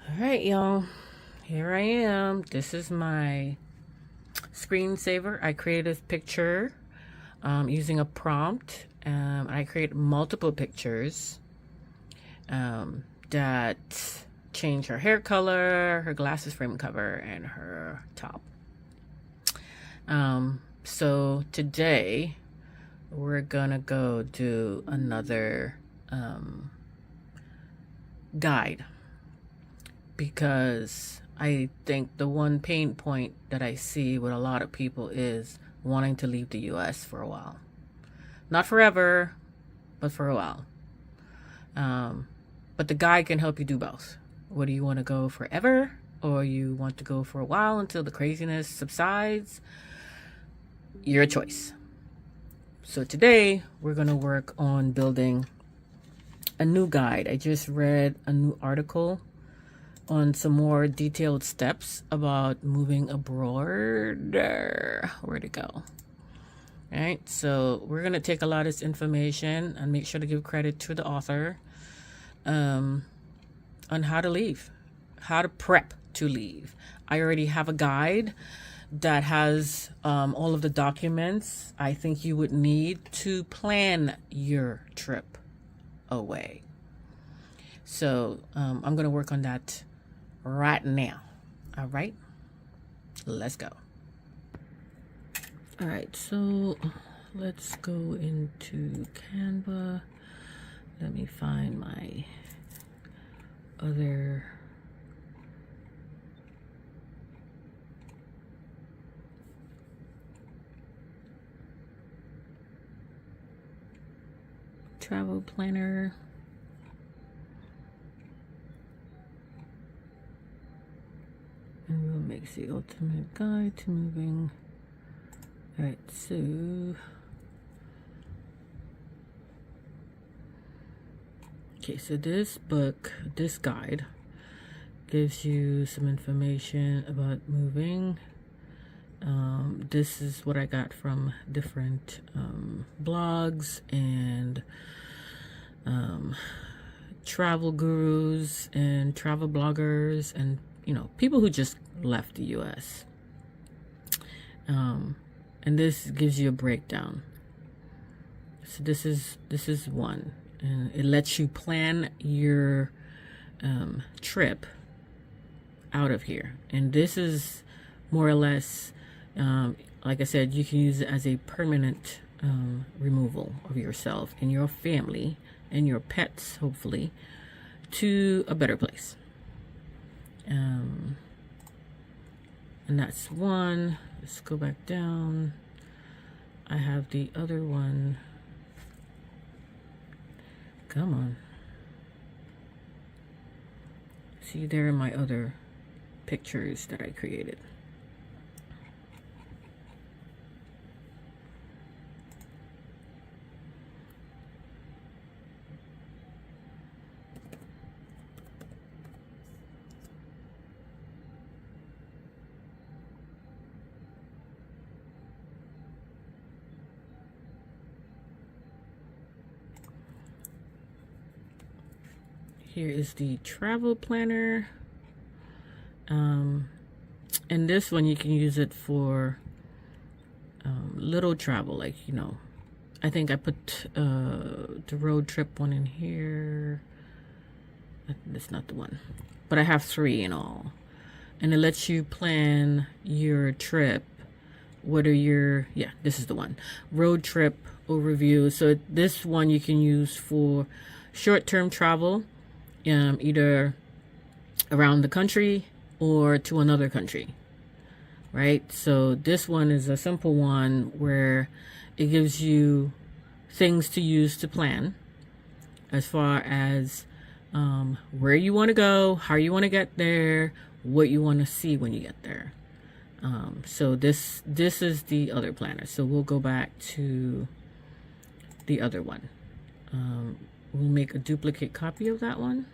All right, y'all. Here I am. This is my screensaver. I created this picture using a prompt. I created multiple pictures that change her hair color, her glasses frame cover, and her top. So today we're gonna go do another guide, because I think the one pain point that I see with a lot of people is wanting to leave the US for a while. Not forever, but for a while. But the guide can help you do both. Whether you want to go forever or you want to go for a while until the craziness subsides, your choice. So today we're going to work on building a new guide. I just read a new article on some more detailed steps about moving abroad. Where'd it go? All right, so we're going to take a lot of this information and make sure to give credit to the author on how to leave, how to prep to leave. I already have a guide that has all of the documents I think you would need to plan your trip away. So I'm going to work on that right now. All right, let's go. All right, so let's go into Canva. Let me find my other travel planner. And we'll make the ultimate guide to moving. All right, so okay, so this book, this guide gives you some information about moving. This is what I got from different blogs and travel gurus and travel bloggers and people who just left the US. And this gives you a breakdown. So this is one, and it lets you plan your trip out of here. And this is more or less, like I said, you can use it as a permanent removal of yourself and your family and your pets, hopefully, to a better place. And that's one. Let's go back down. I have the other one. Come on. See, there are my other pictures that I created. Here is the travel planner. And this one, you can use it for little travel, like, I think I put the road trip one in here. That's not the one, but I have 3 in all. And it lets you plan your trip, whether you're, this is the one, road trip overview. So this one you can use for short-term travel, either around the country or to another country, right? So this one is a simple one where it gives you things to use to plan as far as where you want to go, how you want to get there, what you want to see when you get there. So this is the other planner. So we'll go back to the other one. We'll make a duplicate copy of that one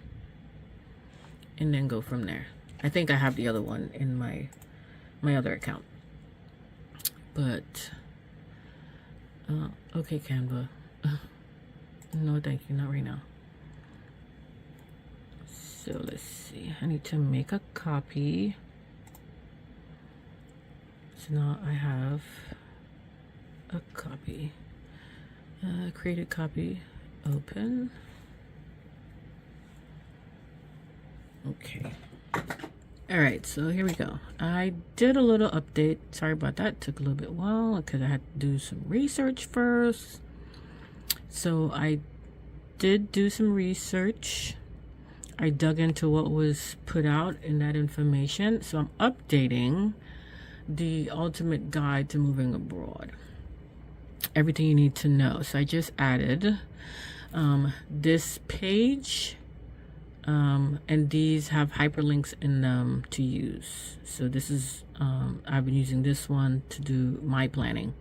and then go from there. I think I have the other one in my other account. But okay, Canva. No, thank you, not right now. So let's see. see, I need to make a copy. So now I have a copy. Create a copy, open. Okay. All right, so here we go. I did a little update. Sorry about that. Took a little bit while because I had to do some research first. So I did do some research. I dug into what was put out in that information. So I'm updating the ultimate guide to moving abroad. Everything you need to know. So I just added this page. And these have hyperlinks in them to use. So this is, I've been using this one to do my planning.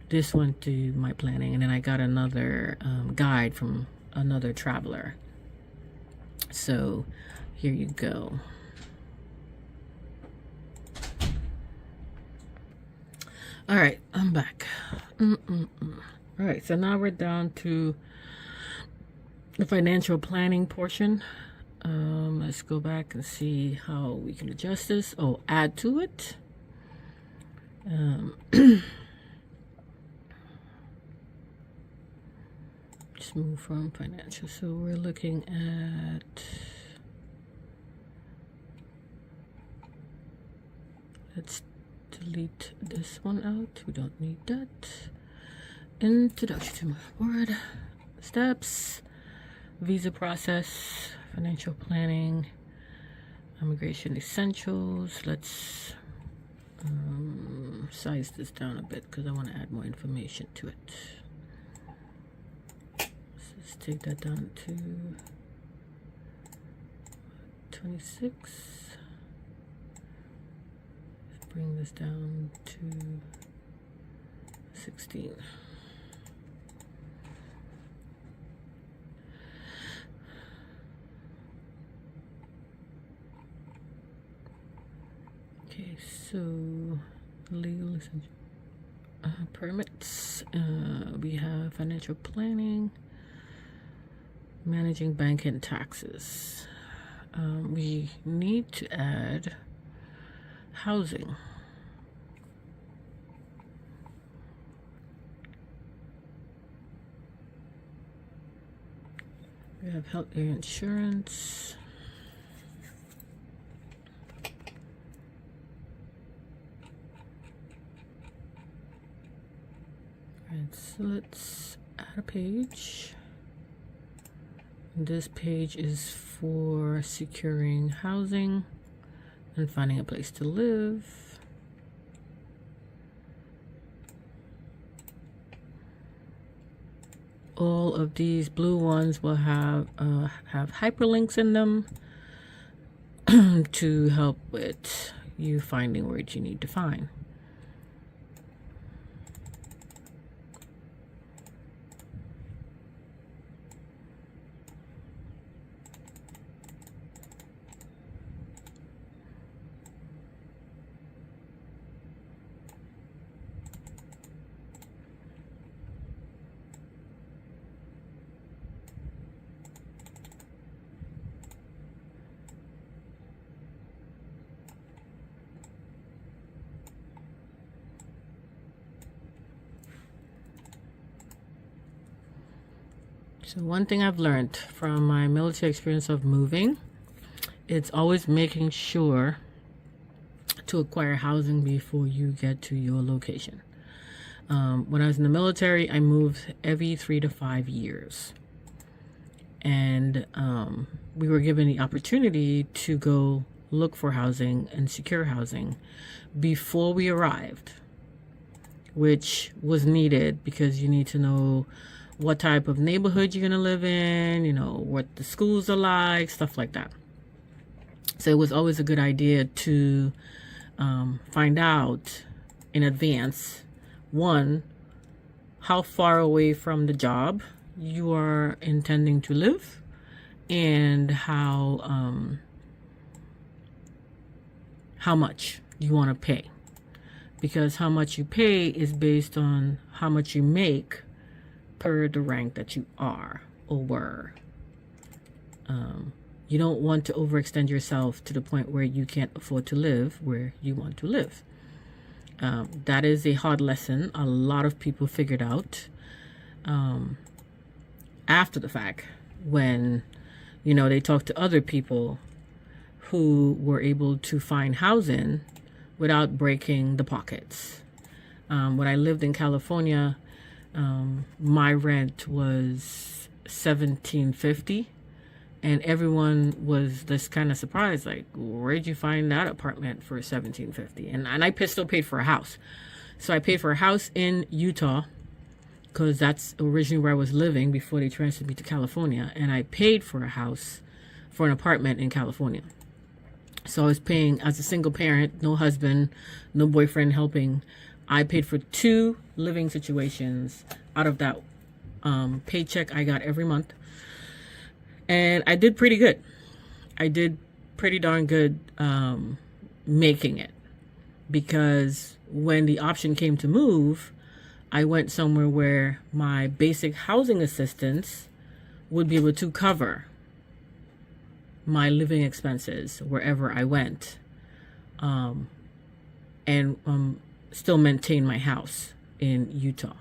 This one to do my planning. And then I got another guide from another traveler. So here you go. All right, I'm back. All right, so now we're down to the financial planning portion. Let's go back and see how we can adjust this. Oh, add to it. Just move from financial. So we're looking at, let's delete this one out. We don't need that. Introduction to move forward. Steps. Visa process, financial planning, immigration essentials. Let's size this down a bit because I want to add more information to it. So let's take that down to 26. Let's bring this down to 16. Okay, so legal permits. We have financial planning, managing bank and taxes. We need to add housing. We have health care insurance. Alright, so let's add a page. This page is for securing housing and finding a place to live. All of these blue ones will have hyperlinks in them to help with you finding words you need to find. So one thing I've learned from my military experience of moving, it's always making sure to acquire housing before you get to your location. When I was in the military, I moved every 3 to 5 years. And we were given the opportunity to go look for housing and secure housing before we arrived, which was needed because you need to know what type of neighborhood you're gonna live in, you know, what the schools are like, stuff like that. So it was always a good idea to find out in advance, one, how far away from the job you are intending to live, and how much you want to pay, because how much you pay is based on how much you make per the rank that you are or were. You don't want to overextend yourself to the point where you can't afford to live where you want to live. That is a hard lesson a lot of people figured out after the fact, when, you know, they talked to other people who were able to find housing without breaking the pockets. When I lived in California, my rent was $17.50, and everyone was just kind of surprised, like, where'd you find that apartment for $17.50? And I still paid for a house. So I paid for a house in Utah, because that's originally where I was living before they transferred me to California. And I paid for a house, for an apartment in California. So I was paying, as a single parent, no husband, no boyfriend helping. I paid for 2 living situations out of that paycheck I got every month. And I did pretty good. I did pretty darn good making it. Because when the option came to move, I went somewhere where my basic housing assistance would be able to cover my living expenses wherever I went, and still maintain my house in Utah.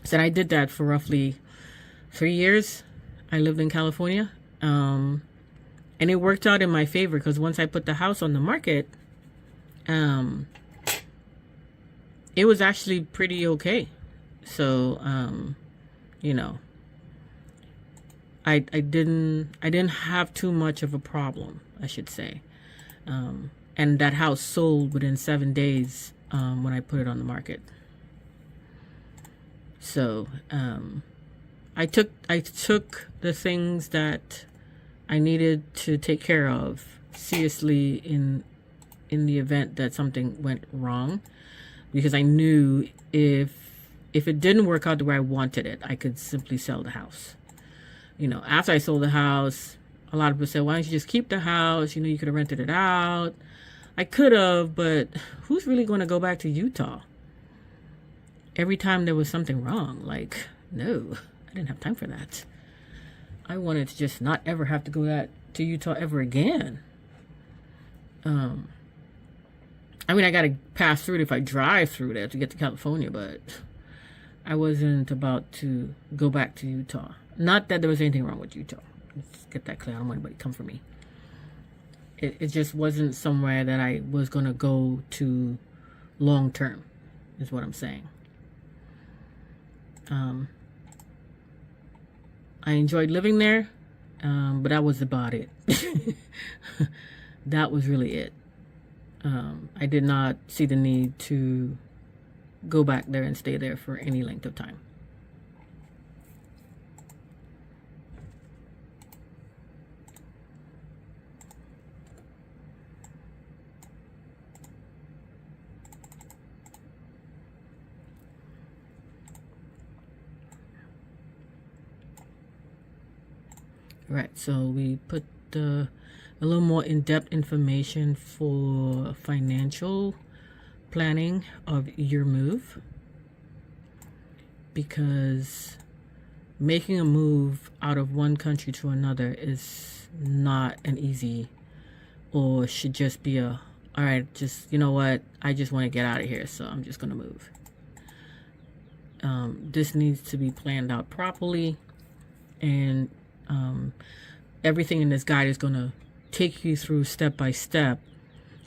So I did that for roughly 3 years. I lived in California, and it worked out in my favor, because once I put the house on the market, it was actually pretty okay. So you know, I didn't have too much of a problem, I should say. And that house sold within 7 days when I put it on the market. So I took the things that I needed to take care of seriously in the event that something went wrong, because I knew if it didn't work out the way I wanted it, I could simply sell the house. You know, after I sold the house, a lot of people said, why don't you just keep the house? You know, you could have rented it out. I could have, but who's really going to go back to Utah every time there was something wrong? Like, no, I didn't have time for that. I wanted to just not ever have to go to Utah ever again. I mean, I got to pass through it if I drive through there to get to California, but I wasn't about to go back to Utah. Not that there was anything wrong with Utah. Let's get that clear. I don't want anybody to come for me. It just wasn't somewhere that I was going to go to long term, is what I'm saying. I enjoyed living there, but that was about it. That was really it. I did not see the need to go back there and stay there for any length of time. Right, so we put a little more in-depth information for financial planning of your move, because making a move out of one country to another is not an easy, or should just be all right, just, you know what, I just want to get out of here, so I'm just going to move. This needs to be planned out properly, and everything in this guide is going to take you through step by step.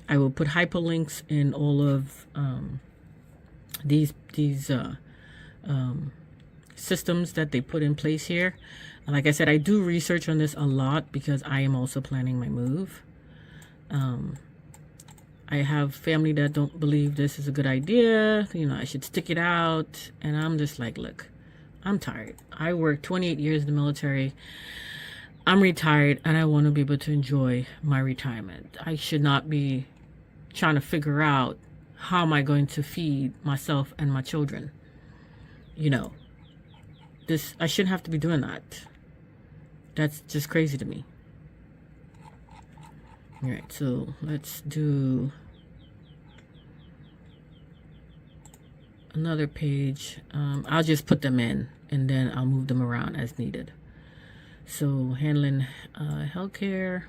I will put hyperlinks in all of these systems that they put in place here. And like I said, I do research on this a lot because I am also planning my move. I have family that don't believe this is a good idea. You know, I should stick it out. And I'm just like, look, I'm tired. I worked 28 years in the military. I'm retired, and I want to be able to enjoy my retirement. I should not be trying to figure out how am I going to feed myself and my children. You know, I shouldn't have to be doing that. That's just crazy to me. All right, so let's do another page. I'll just put them in, and then I'll move them around as needed. So handling healthcare.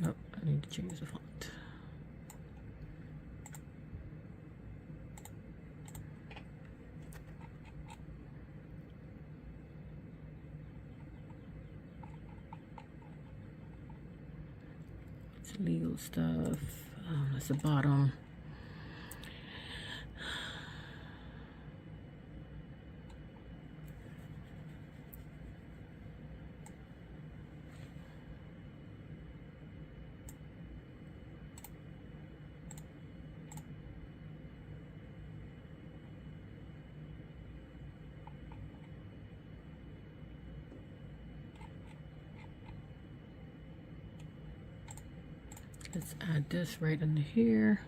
Oh, I need to change the font. It's legal stuff. That's the bottom. Let's add this right under here.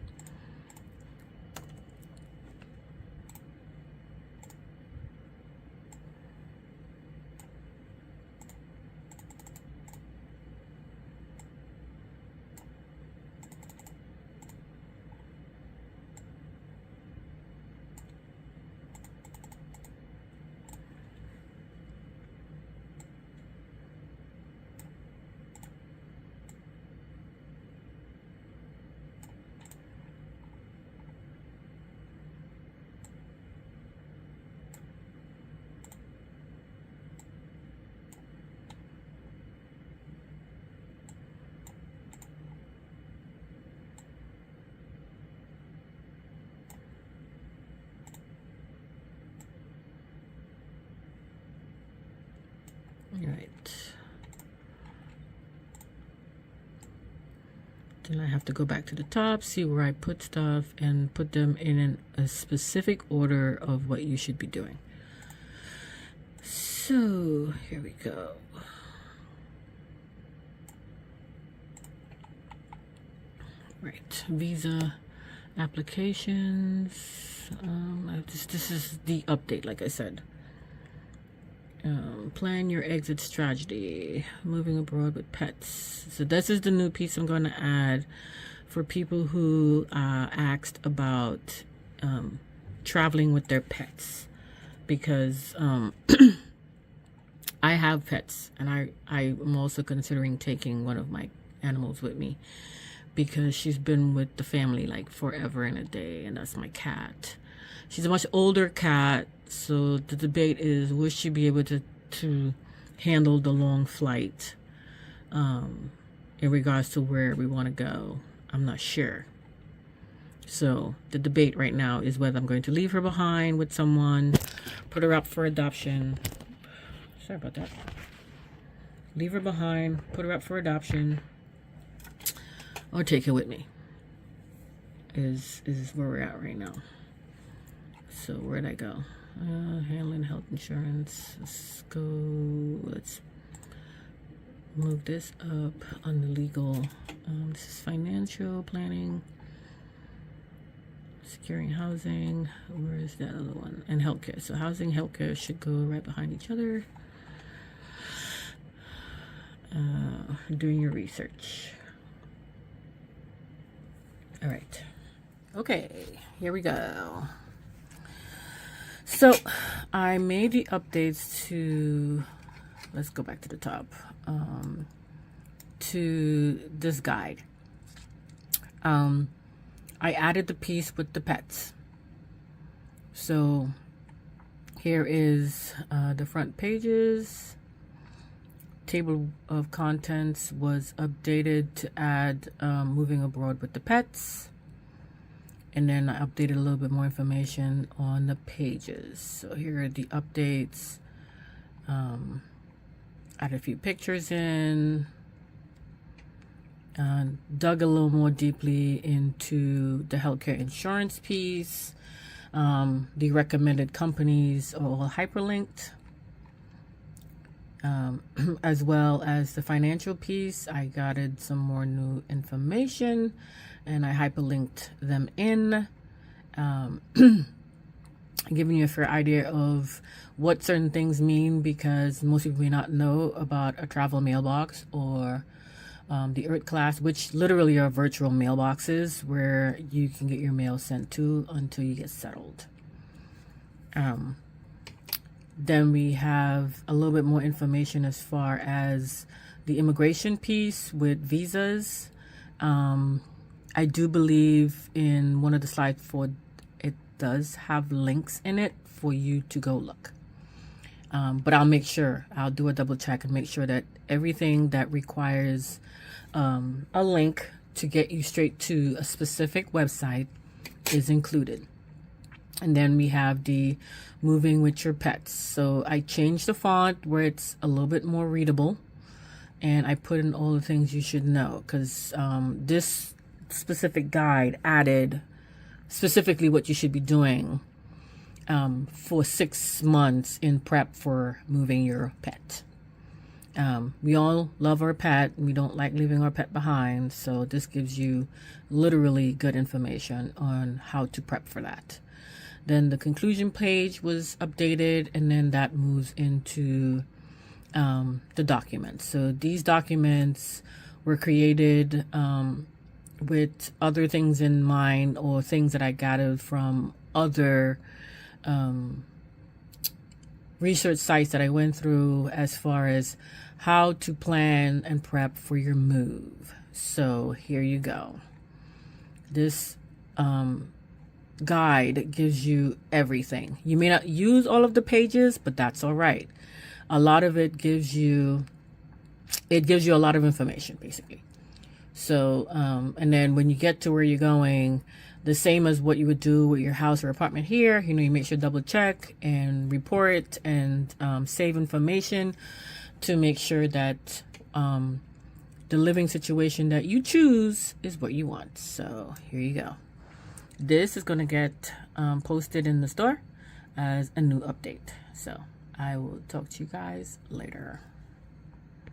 Right. Then I have to go back to the top, see where I put stuff, and put them in a specific order of what you should be doing. So here we go. Right, visa applications. This is the update, like I said. Plan your exit strategy. Moving abroad with pets. So this is the new piece I'm going to add for people who asked about traveling with their pets, because I have pets, and I'm also considering taking one of my animals with me, because she's been with the family like forever and a day, and that's my cat. She's a much older cat, so the debate is, will she be able to handle the long flight in regards to where we want to go? I'm not sure. So the debate right now is whether I'm going to leave her behind with someone, put her up for adoption. Sorry about that. Leave her behind, put her up for adoption, or take her with me. Is where we're at right now. So where'd I go? Handling health insurance. Let's move this up on the legal. This is financial planning, securing housing. Where is that other one? And healthcare. So housing, healthcare should go right behind each other. Doing your research. All right. Okay, here we go. So I made the updates to, let's go back to the top, to this guide. I added the piece with the pets. So here is the front pages. Table of contents was updated to add moving abroad with the pets. And then I updated a little bit more information on the pages. So here are the updates. Add a few pictures in. Dug a little more deeply into the healthcare insurance piece. The recommended companies are all hyperlinked. as well as the financial piece. I gathered some more new information and I hyperlinked them in, giving you a fair idea of what certain things mean, because most people may not know about a travel mailbox or the Earth class, which literally are virtual mailboxes where you can get your mail sent to until you get settled. Then we have a little bit more information as far as the immigration piece with visas. I do believe in one of the slides for it does have links in it for you to go look. But I'll make sure, I'll do a double check and make sure that everything that requires a link to get you straight to a specific website is included. And then we have the moving with your pets. So I changed the font where it's a little bit more readable, and I put in all the things you should know, because this specific guide added specifically what you should be doing for 6 months in prep for moving your pet. We all love our pet and we don't like leaving our pet behind, so this gives you literally good information on how to prep for that. Then the conclusion page was updated, and then that moves into the documents. So these documents were created with other things in mind, or things that I gathered from other research sites that I went through as far as how to plan and prep for your move. So here you go. This guide gives you everything. You may not use all of the pages, but that's all right. A lot of it gives you a lot of information, basically. So and then when you get to where you're going, the same as what you would do with your house or apartment here, you know, you make sure double check and report and save information to make sure that the living situation that you choose is what you want. So here you go. This is going to get posted in the store as a new update. So I will talk to you guys later.